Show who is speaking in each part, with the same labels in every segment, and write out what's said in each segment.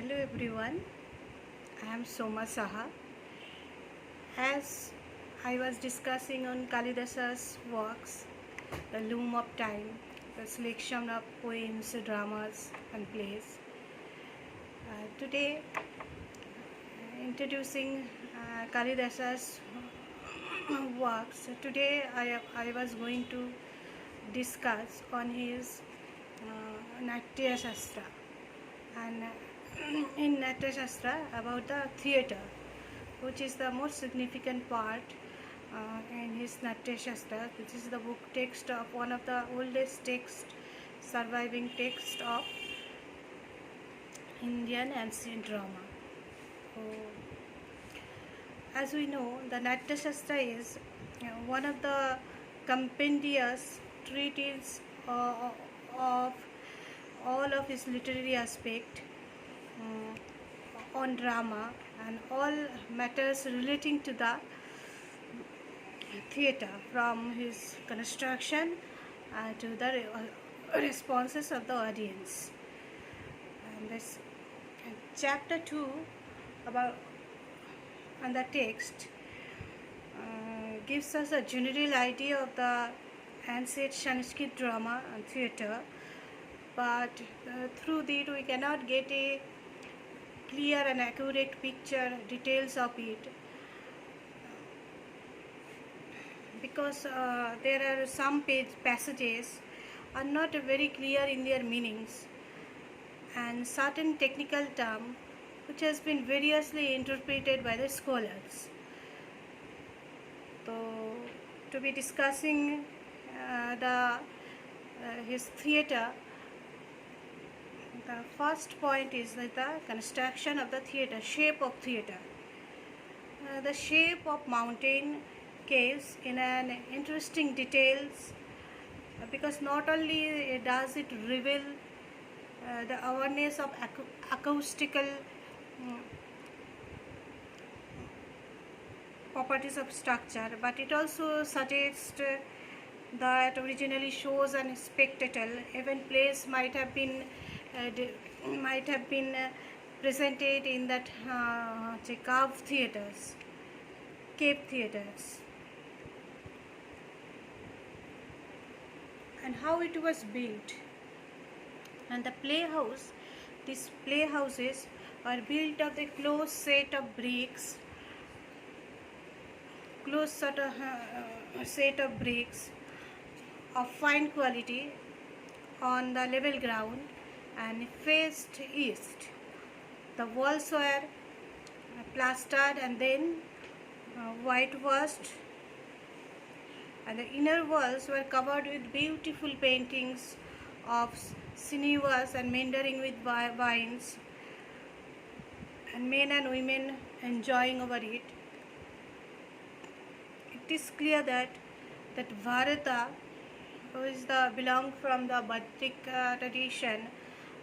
Speaker 1: Hello everyone, I am Soma Saha. As I was discussing on Kalidasa's works, The Loom of Time, the selection of poems, dramas and plays. Today, introducing Kalidasa's works. Today I was going to discuss on his Natya Shastra and in Natya Shastra about the theatre, which is the most significant part in his Natya Shastra. This is the book text of one of the oldest surviving text of Indian ancient drama. So, as we know, the Natya Shastra is one of the compendious treatises of all of his literary aspect on drama and all matters relating to the theatre, from his construction to the responses of the audience. And this chapter 2 about and the text gives us a general idea of the ancient Sanskrit drama and theatre, but through that we cannot get a clear and accurate picture, details of it, because there are some passages are not very clear in their meanings, and certain technical term which has been variously interpreted by the scholars. So, to be discussing his theatre, the first point is that the construction of the theatre, shape of theatre. The shape of mountain caves in an interesting details, because not only does it reveal the awareness of acoustical properties of structure, but it also suggests that originally shows and spectacle even plays might have been presented in that cave theatres, and how it was built. And the playhouse, these playhouses are built of the closed set of bricks, of fine quality on the level ground and faced east. The walls were plastered and then whitewashed, and the inner walls were covered with beautiful paintings of sinuous and meandering with vines, and men and women enjoying over it. It is clear that Bharata, who is belong from the Vedic tradition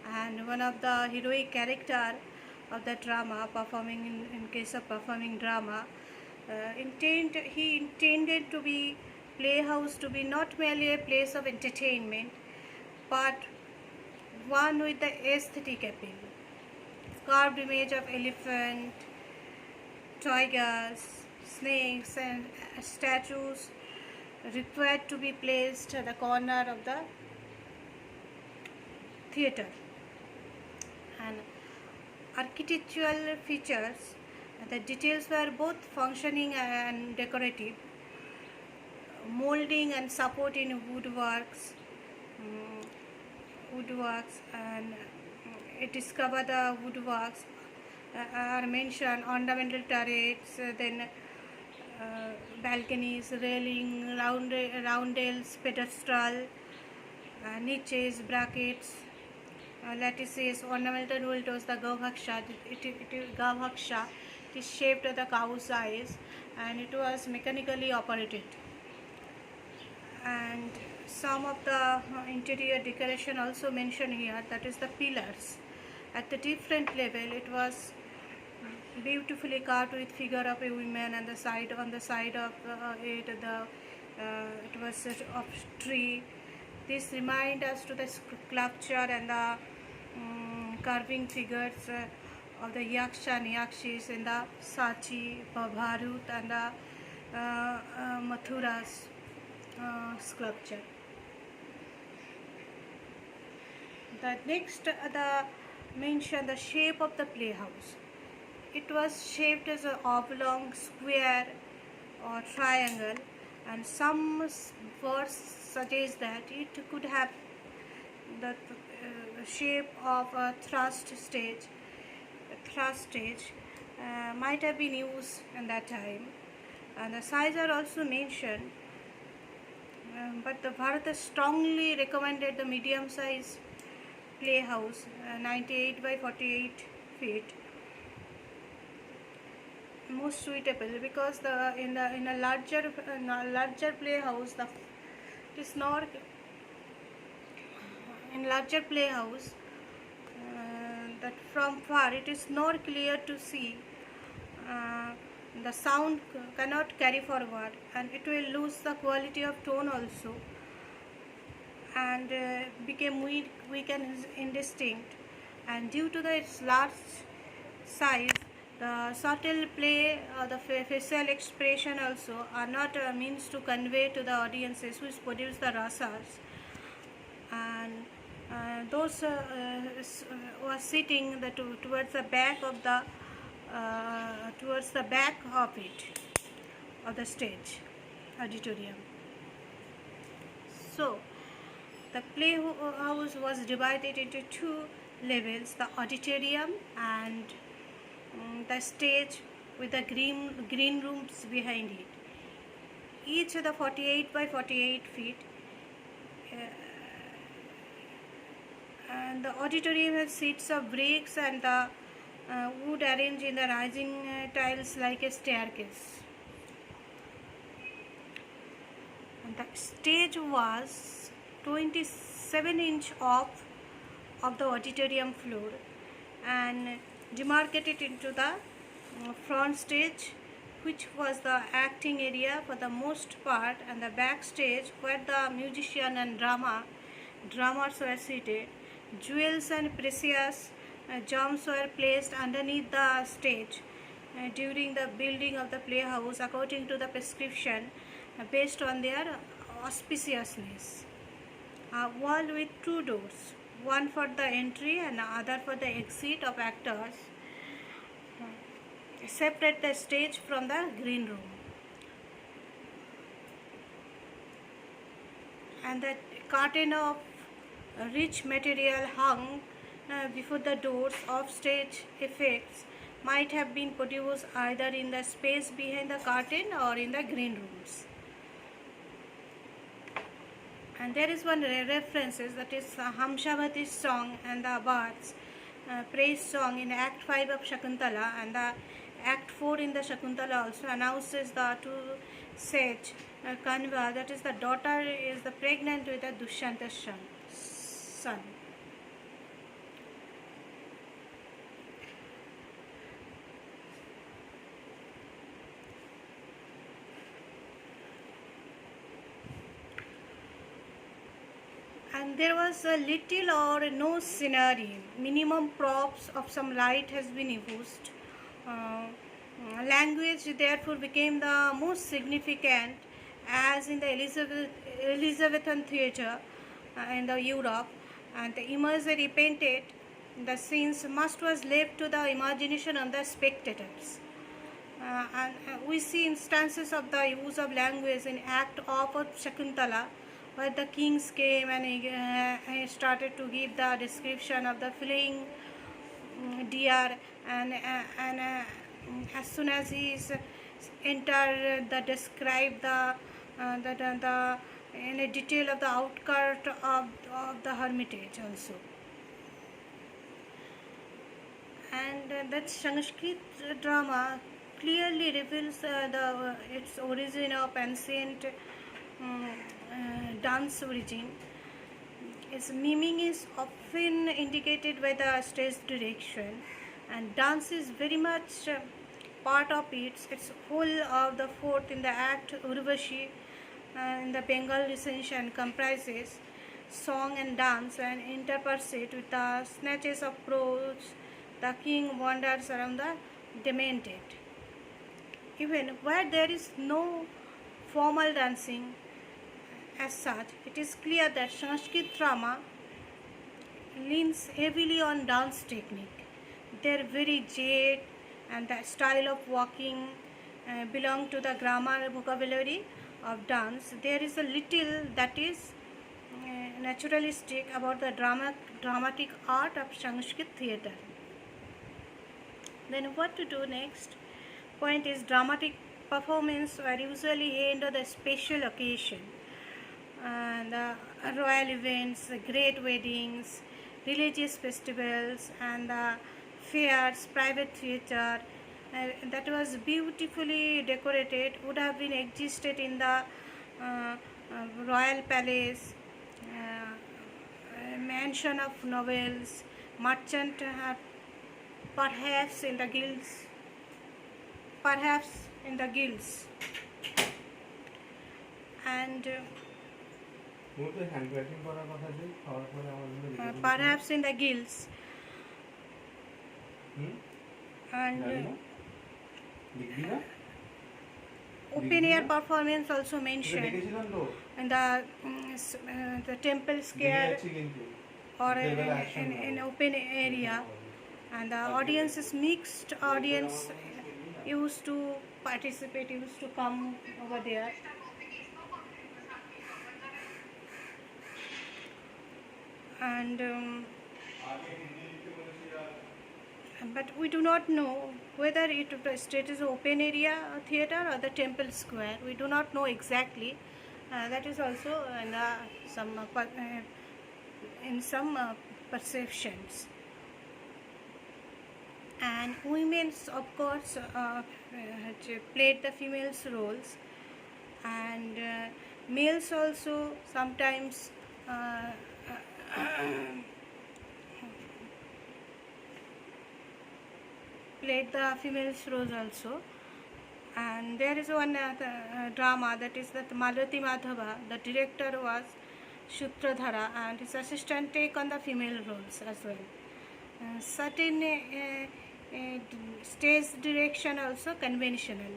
Speaker 1: and one of the heroic character of the drama, performing in case of performing drama, he intended to be playhouse to be not merely a place of entertainment, but one with the aesthetic appeal. Carved image of elephant, tigers, snakes and statues required to be placed at the corner of the theatre. And architectural features, the details were both functioning and decorative. Molding and support in woodworks, and it discover the woodworks are mentioned, ornamental turrets, then balconies, railing, roundels, pedestal, niches, brackets, lattices, ornamental windows, the gavaksha. It is shaped of the cow's eyes, and it was mechanically operated. And some of the interior decoration also mentioned here, that is the pillars. At the different level, it was beautifully carved with figure of a woman, and on the side of it was of tree. This remind us to the sculpture and the carving figures of the Yaksha and Yakshis in the Sachi, Bharut and the Mathura's sculpture. The next, the mention the shape of the playhouse. It was shaped as an oblong, square, or triangle, and some verse suggest that it could have the shape of a thrust stage. A thrust stage might have been used in that time, and the size are also mentioned. But the Bharata strongly recommended the medium-sized playhouse, 98 by 48 feet, most suitable, because in a larger playhouse, the it is not in larger playhouse that from far it is not clear to see. The sound cannot carry forward, and it will lose the quality of tone also, and became weak and indistinct. And due to its large size, the subtle play, the facial expression also are not a means to convey to the audiences which produce the rasas. And those were sitting towards the back of it, of the stage auditorium. So the playhouse was divided into two levels: the auditorium and the stage with the green rooms behind it. Each of the 48 by 48 feet. And the auditorium has seats of bricks and the wood arranged in the rising tiles like a staircase. And the stage was 27-inch off of the auditorium floor and demarcated into the front stage, which was the acting area for the most part, and the backstage where the musician and drummers were seated. Jewels and precious gems were placed underneath the stage during the building of the playhouse according to the prescription based on their auspiciousness. A wall with two doors, one for the entry and the other for the exit of actors, separate the stage from the green room. And the curtain of rich material hung before the doors of stage effects might have been produced either in the space behind the curtain or in the green rooms. And there is one reference, that is Hamshavati's song and the birds praise song in Act 5 of Shakuntala, and the Act 4 in the Shakuntala also announces the two sage Kanva, that is the daughter is the pregnant with a Dushyanta's son. And there was a little or no scenery. Minimum props of some light has been used. Language therefore became the most significant, as in the Elizabethan theatre in the Europe, and the imagery painted the scenes must was left to the imagination of the spectators. And we see instances of the use of language in Act of Shakuntala, where the kings came and he started to give the description of the fleeing deer, and as soon as he is entered, the describe the in a detail of the outcut of the hermitage also. And that Sanskrit drama clearly reveals its origin of ancient dance origin. Its miming is often indicated by the stage direction, and dance is very much part of it. It's whole of the fourth in the act Urvashi in the Bengal recension comprises song and dance and interspersed with the snatches of prose, the king wanders around the demented. Even where there is no formal dancing as such, it is clear that Sanskrit drama leans heavily on dance technique. Their very gait and the style of walking belong to the grammar vocabulary of dance. There is a little that is naturalistic about the dramatic art of Sanskrit theatre. Then what to do next? Point is dramatic performance were usually held on the special occasion. The royal events, the great weddings, religious festivals, and the fairs, private theatre that was beautifully decorated would have been existed in the royal palace, mansion of nobles, merchant, perhaps in the guilds, perhaps in the guilds, and perhaps in the guilds, and open air performance also mentioned in the temple square or in open area, and the audience is mixed audience used to participate, used to come over there. And but we do not know whether it is open area theatre or the temple square. We do not know exactly. That is also in some perceptions. And women, of course, played the females' roles, and males also sometimes played the females' roles also. And there is one drama, that is that Malati Madhava, the director was Sutradhara, and his assistant take on the female roles as well. Certain stage direction also conventional.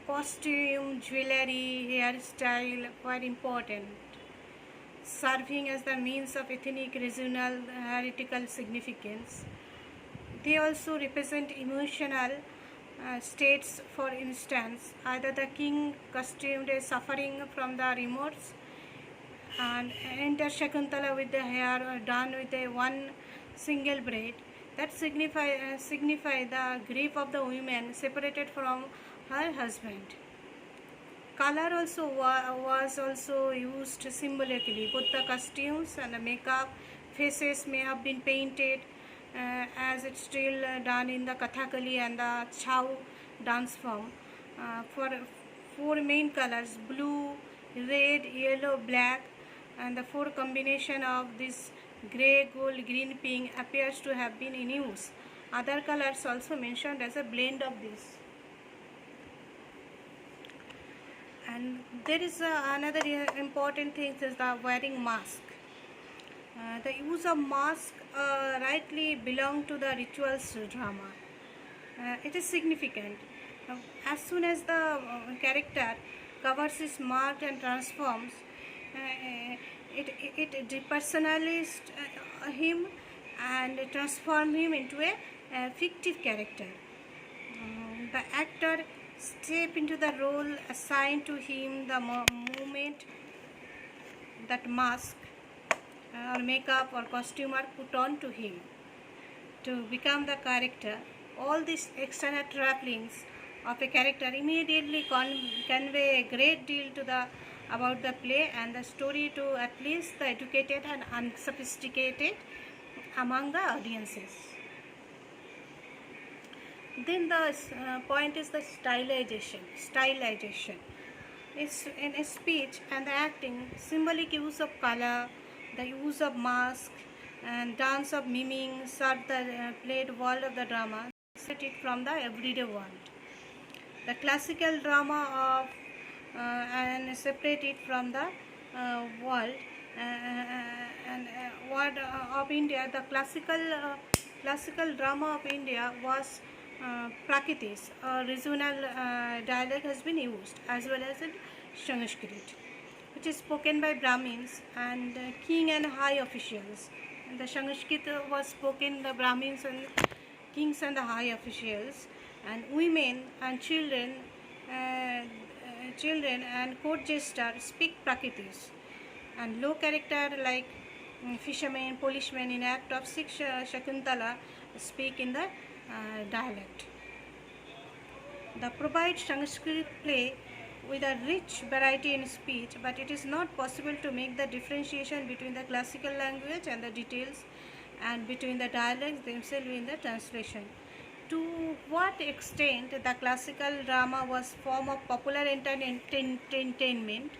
Speaker 1: Costume, jewelry, hairstyle were important, serving as the means of ethnic, regional, heretical significance. They also represent emotional states. For instance, either the king costumed as suffering from the remorse, and enter Shakuntala with the hair done with a one single braid, that signify the grief of the woman separated from her husband. Color also was also used symbolically. Both the costumes and the makeup, faces may have been painted, as it's still done in the Kathakali and the Chau dance form. For four main colors: blue, red, yellow, black, and the four combination of this grey, gold, green, pink appears to have been in use. Other colors also mentioned as a blend of this. And there is another important thing is the wearing mask. The use of mask rightly belong to the rituals drama. It is significant. As soon as the character covers his mark and transforms, it depersonalizes him and transforms him into a fictive character. The actor step into the role assigned to him the moment that mask or makeup or costume are put on to him to become the character. All these external trappings of a character immediately convey a great deal to the about the play and the story to at least the educated and unsophisticated among the audiences. Then the point is the stylization. It's in a speech and the acting, symbolic use of color, the use of mask, and dance of miming serve the played world of the drama, separate it from the everyday world. The classical drama of and separate it from the world and of India, the classical drama of India was Prakritis, a regional dialect has been used, as well as in Sanskrit, which is spoken by Brahmins and king and high officials. And the Sanskrit was spoken by Brahmins and kings and the high officials, and women and children and court jesters speak Prakritis, and low character like fishermen, policemen in act of Shakuntala speak in the dialect. The provides Sanskrit play with a rich variety in speech, but it is not possible to make the differentiation between the classical language and the details and between the dialects themselves in the translation. To what extent the classical drama was form of popular entertainment